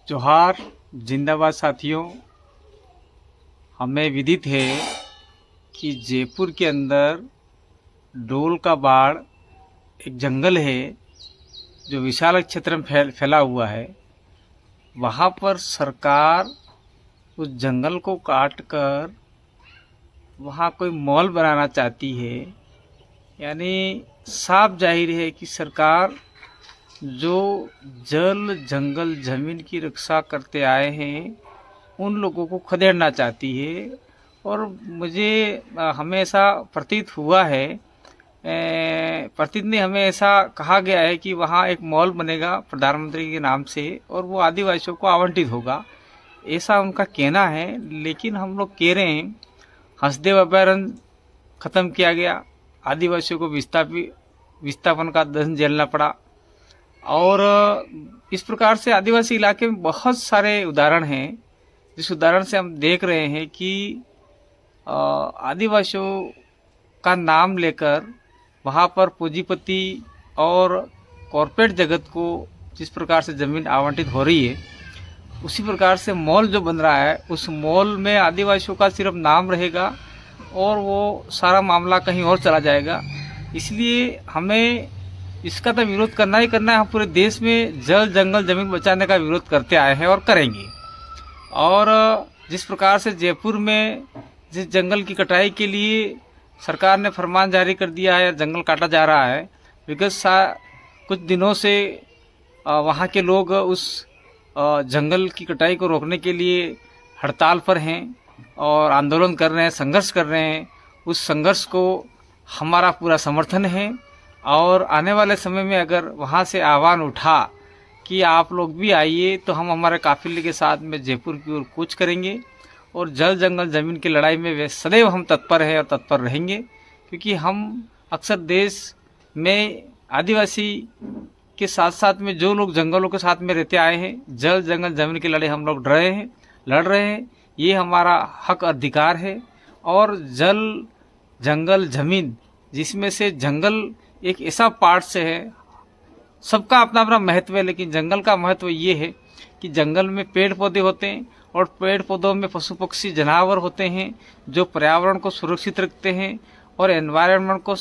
जोहार, जिंदाबाद साथियों। हमें विदित है कि जयपुर के अंदर डोल का बाड़ एक जंगल है जो विशाल क्षेत्र में फैला हुआ है। वहाँ पर सरकार उस जंगल को काट कर वहाँ कोई मॉल बनाना चाहती है। यानी साफ जाहिर है कि सरकार जो जल जंगल जमीन की रक्षा करते आए हैं उन लोगों को खदेड़ना चाहती है। और मुझे हमेशा प्रतीत हुआ है, प्रतीत ने हमें ऐसा कहा गया है कि वहाँ एक मॉल बनेगा प्रधानमंत्री के नाम से और वो आदिवासियों को आवंटित होगा, ऐसा उनका कहना है। लेकिन हम लोग कह रहे हैं हंसदेव अभयारण्य ख़त्म किया गया, आदिवासियों को विस्थापन का दंड झेलना पड़ा। और इस प्रकार से आदिवासी इलाके में बहुत सारे उदाहरण हैं, जिस उदाहरण से हम देख रहे हैं कि आदिवासियों का नाम लेकर वहाँ पर पूंजीपति और कॉरपोरेट जगत को जिस प्रकार से ज़मीन आवंटित हो रही है, उसी प्रकार से मॉल जो बन रहा है उस मॉल में आदिवासियों का सिर्फ नाम रहेगा और वो सारा मामला कहीं और चला जाएगा। इसलिए हमें इसका तो विरोध करना ही करना है। हम पूरे देश में जल जंगल जमीन बचाने का विरोध करते आए हैं और करेंगे। और जिस प्रकार से जयपुर में जिस जंगल की कटाई के लिए सरकार ने फरमान जारी कर दिया है, जंगल काटा जा रहा है, विगत कुछ दिनों से वहाँ के लोग उस जंगल की कटाई को रोकने के लिए हड़ताल पर हैं और आंदोलन कर रहे हैं, संघर्ष कर रहे हैं। उस संघर्ष को हमारा पूरा समर्थन है। और आने वाले समय में अगर वहाँ से आह्वान उठा कि आप लोग भी आइए, तो हम हमारे काफिले के साथ में जयपुर की ओर कूच करेंगे और जल जंगल ज़मीन की लड़ाई में वे सदैव हम तत्पर हैं और तत्पर रहेंगे। क्योंकि हम अक्सर देश में आदिवासी के साथ साथ में जो लोग जंगलों के साथ में रहते आए हैं, जल जंगल ज़मीन की लड़ाई हम लोग लड़ रहे हैं। ये हमारा हक अधिकार है। और जल जंगल ज़मीन, जिसमें से जंगल एक ऐसा पार्ट से है, सबका अपना अपना महत्व है, लेकिन जंगल का महत्व ये है कि जंगल में पेड़ पौधे होते हैं और पेड़ पौधों में पशु पक्षी जानवर होते हैं जो पर्यावरण को सुरक्षित रखते हैं और एनवायरनमेंट को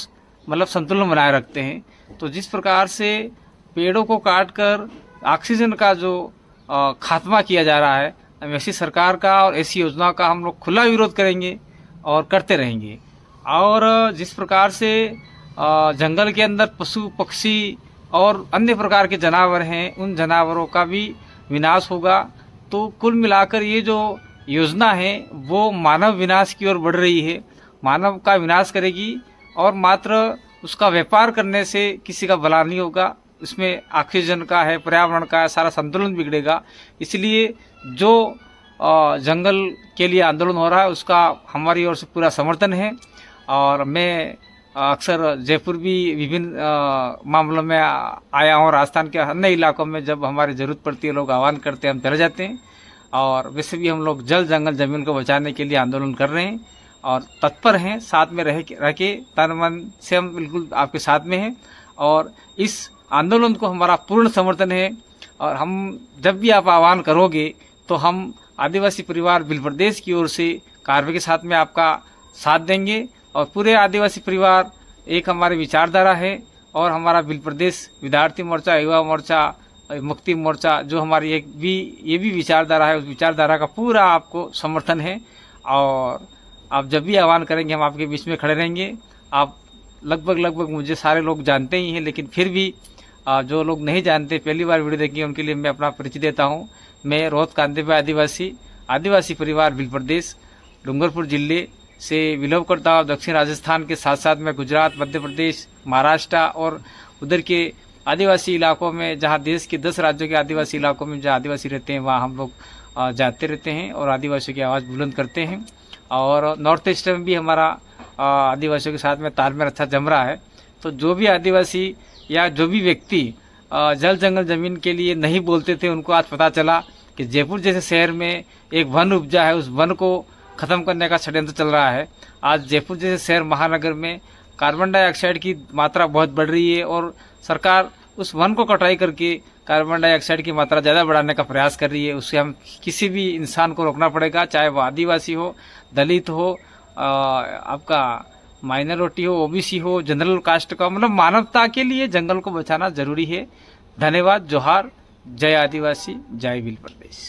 मतलब संतुलन बनाए रखते हैं। तो जिस प्रकार से पेड़ों को काट कर ऑक्सीजन का जो खात्मा किया जा रहा है, ऐसी सरकार का और ऐसी योजनाओं का हम लोग खुला विरोध करेंगे और करते रहेंगे। और जिस प्रकार से जंगल के अंदर पशु पक्षी और अन्य प्रकार के जानवर हैं, उन जानवरों का भी विनाश होगा। तो कुल मिलाकर ये जो योजना है वो मानव विनाश की ओर बढ़ रही है, मानव का विनाश करेगी और मात्र उसका व्यापार करने से किसी का भला नहीं होगा। इसमें ऑक्सीजन का है, पर्यावरण का है, सारा संतुलन बिगड़ेगा। इसलिए जो जंगल के लिए आंदोलन हो रहा है उसका हमारी ओर से पूरा समर्थन है। और मैं अक्सर जयपुर भी विभिन्न मामलों में आया हूँ। राजस्थान के अन्य इलाकों में जब हमारी ज़रूरत पड़ती है, लोग आह्वान करते हैं, हम चले जाते हैं। और वैसे भी हम लोग जल जंगल ज़मीन को बचाने के लिए आंदोलन कर रहे हैं और तत्पर हैं, साथ में रह के तन मन से हम बिल्कुल आपके साथ में हैं। और इस आंदोलन को हमारा पूर्ण समर्थन है। और हम जब भी आप आह्वान करोगे तो हम आदिवासी परिवार बिल प्रदेश की ओर से कार्य के साथ में आपका साथ देंगे। और पूरे आदिवासी परिवार एक हमारी विचारधारा है और हमारा बिल प्रदेश विद्यार्थी मोर्चा, युवा मोर्चा, मुक्ति मोर्चा जो हमारी ये भी विचारधारा है, उस विचारधारा का पूरा आपको समर्थन है। और आप जब भी आह्वान करेंगे हम आपके बीच में खड़े रहेंगे। आप लगभग मुझे सारे लोग जानते ही हैं, लेकिन फिर भी जो लोग नहीं जानते, पहली बार वीडियो देखेंगे, उनके लिए मैं अपना परिचय देता हूँ। मैं रोहत कांतिभाई आदिवासी परिवार बिल प्रदेश डूंगरपुर जिले से बिलोंग करता हूँ। दक्षिण राजस्थान के साथ साथ मैं गुजरात, मध्य प्रदेश, महाराष्ट्र और उधर के आदिवासी इलाकों में, जहाँ देश के 10 राज्यों के आदिवासी इलाकों में जहाँ आदिवासी रहते हैं, वहाँ हम लोग जाते रहते हैं और आदिवासियों की आवाज़ बुलंद करते हैं। और नॉर्थ ईस्ट में भी हमारा आदिवासियों के साथ में तालमेल अच्छा जम रहा है। तो जो भी आदिवासी या जो भी व्यक्ति जल जंगल ज़मीन के लिए नहीं बोलते थे, उनको आज पता चला कि जयपुर जैसे शहर में एक वन उपजा है, उस वन को ख़त्म करने का षड्यंत्र चल रहा है। आज जयपुर जैसे शहर महानगर में कार्बन डाइऑक्साइड की मात्रा बहुत बढ़ रही है और सरकार उस वन को कटाई करके कार्बन डाइऑक्साइड की मात्रा ज़्यादा बढ़ाने का प्रयास कर रही है। उससे हम किसी भी इंसान को रोकना पड़ेगा, चाहे वो आदिवासी हो, दलित हो, आपका माइनॉरिटी हो, ओबीसी हो, जनरल कास्ट का, मतलब मानवता के लिए जंगल को बचाना जरूरी है। धन्यवाद। जोहार। जय आदिवासी, जय भील प्रदेश।